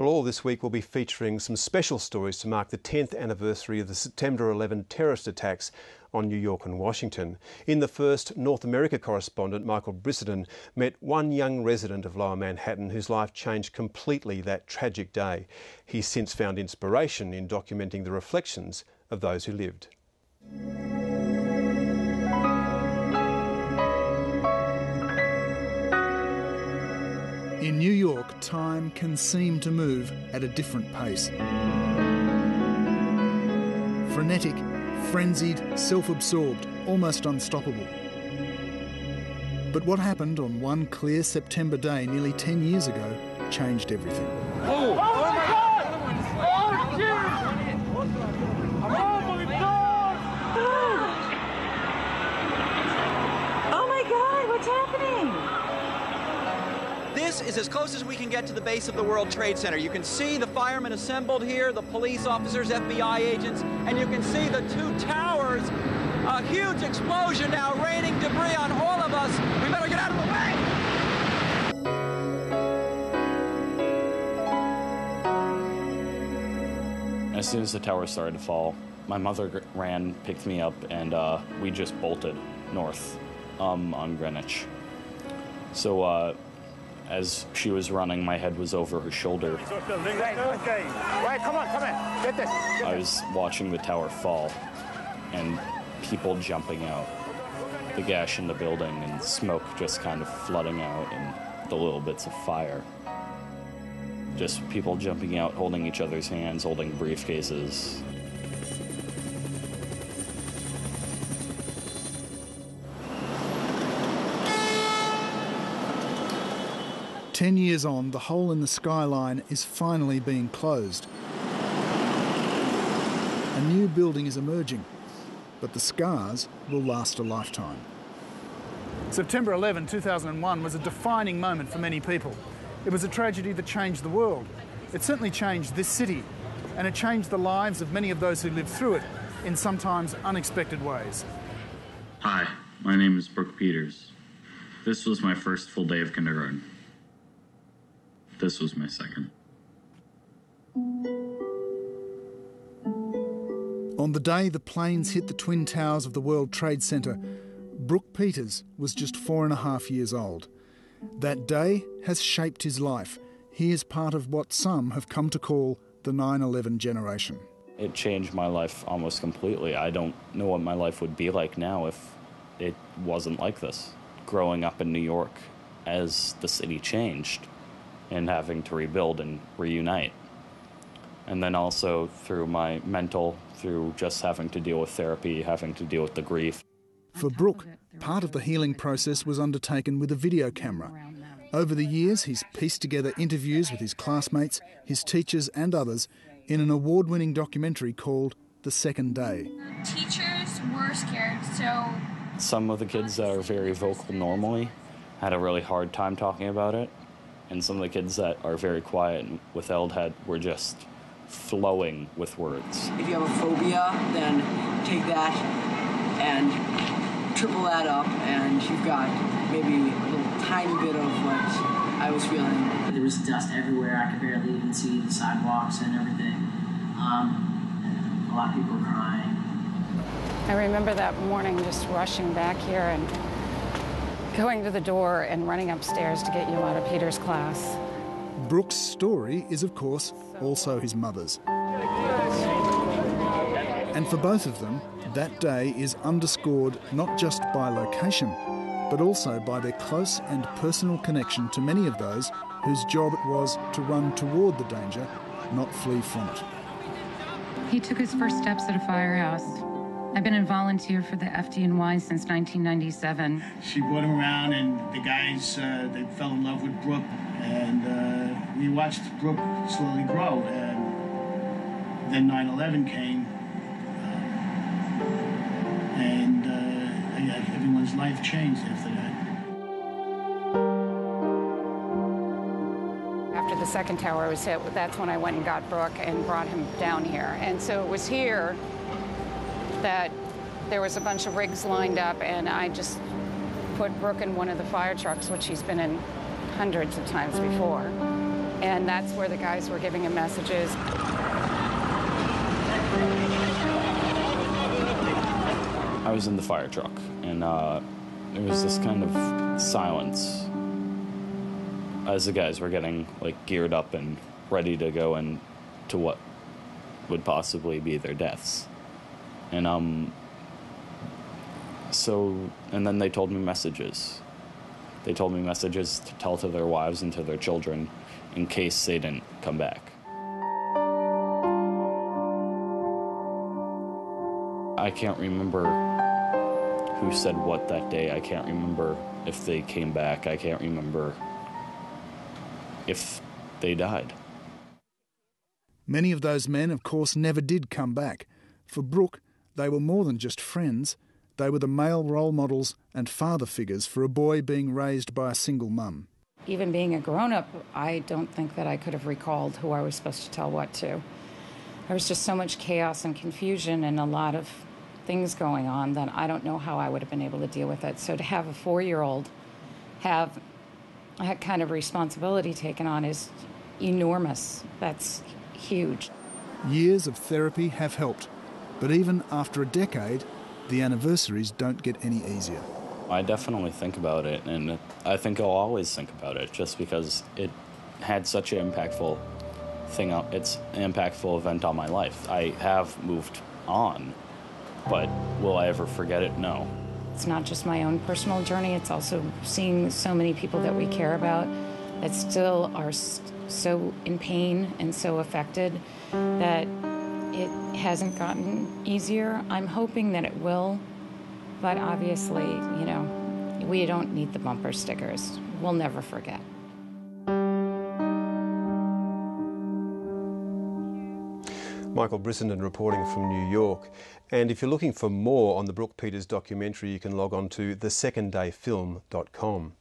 Well, all this week we'll be featuring some special stories to mark the 10th anniversary of the September 11 terrorist attacks on New York and Washington. In the first, North America correspondent Michael Brissenden met one young resident of Lower Manhattan whose life changed completely that tragic day. He's since found inspiration in documenting the reflections of those who lived. In New York, time can seem to move at a different pace. Frenetic, frenzied, self-absorbed, almost unstoppable. But what happened on one clear September day nearly 10 years ago changed everything. Oh my God! Oh, jeez! Oh my God! Oh my God, what's happening? This is as close as we can get to the base of the World Trade Center. You can see the firemen assembled here, the police officers, FBI agents, and you can see the two towers. A huge explosion now, raining debris on all of us. We better get out of the way! As soon as the tower started to fall, my mother ran, picked me up, and we just bolted north on Greenwich. So, as she was running, my head was over her shoulder. Okay. Right, come on, get this. I was watching the tower fall and people jumping out, the gash in the building and smoke just kind of flooding out and the little bits of fire. Just people jumping out, holding each other's hands, holding briefcases. 10 years on, the hole in the skyline is finally being closed. A new building is emerging, but the scars will last a lifetime. September 11, 2001 was a defining moment for many people. It was a tragedy that changed the world. It certainly changed this city, and it changed the lives of many of those who lived through it in sometimes unexpected ways. Hi, my name is Brook Peters. This was my first full day of kindergarten. This was my second. On the day the planes hit the Twin Towers of the World Trade Center, Brook Peters was just 4.5 years old. That day has shaped his life. He is part of what some have come to call the 9/11 generation. It changed my life almost completely. I don't know what my life would be like now if it wasn't like this. Growing up in New York as the city changed and having to rebuild and reunite. And then also through my mental, through just having to deal with therapy, having to deal with the grief. For Brook, part of the healing process was undertaken with a video camera. Over the years, he's pieced together interviews with his classmates, his teachers and others in an award-winning documentary called The Second Day. Teachers were scared, so... Some of the kids that are very vocal normally had a really hard time talking about it. And some of the kids that are very quiet and withheld were just flowing with words. If you have a phobia, then take that and triple that up, and you've got maybe a little tiny bit of what I was feeling. There was dust everywhere. I could barely even see the sidewalks and everything. A lot of people were crying. I remember that morning just rushing back here and going to the door and running upstairs to get you out of Peter's class. Brook's story is, of course, also his mother's. And for both of them, that day is underscored not just by location, but also by their close and personal connection to many of those whose job it was to run toward the danger, not flee from it. He took his first steps at a firehouse. I've been a volunteer for the FDNY since 1997. She brought him around, and the guys, they fell in love with Brook, and we watched Brook slowly grow. And then 9/11 came, and everyone's life changed after that. After the second tower was hit, that's when I went and got Brook and brought him down here. And so it was here that there was a bunch of rigs lined up, and I just put Brook in one of the fire trucks, which he's been in hundreds of times before. And that's where the guys were giving him messages. I was in the fire truck, and there was this kind of silence as the guys were getting like geared up and ready to go into what would possibly be their deaths. And and then they told me messages. They told me messages to tell to their wives and to their children in case they didn't come back. I can't remember who said what that day. I can't remember if they came back. I can't remember if they died. Many of those men, of course, never did come back. For Brook, they were more than just friends. They were the male role models and father figures for a boy being raised by a single mum. Even being a grown-up, I don't think that I could have recalled who I was supposed to tell what to. There was just so much chaos and confusion and a lot of things going on that I don't know how I would have been able to deal with it. So to have a 4-year-old have that kind of responsibility taken on is enormous. That's huge. Years of therapy have helped, but even after a decade, the anniversaries don't get any easier. I definitely think about it, and I think I'll always think about it, just because it had such an impactful thing. It's an impactful event on my life. I have moved on, but will I ever forget it? No. It's not just my own personal journey, it's also seeing so many people that we care about that still are so in pain and so affected that it hasn't gotten easier. I'm hoping that it will, but obviously, you know, we don't need the bumper stickers. We'll never forget. Michael Brissenden reporting from New York. And if you're looking for more on the Brook Peters documentary, you can log on to theseconddayfilm.com.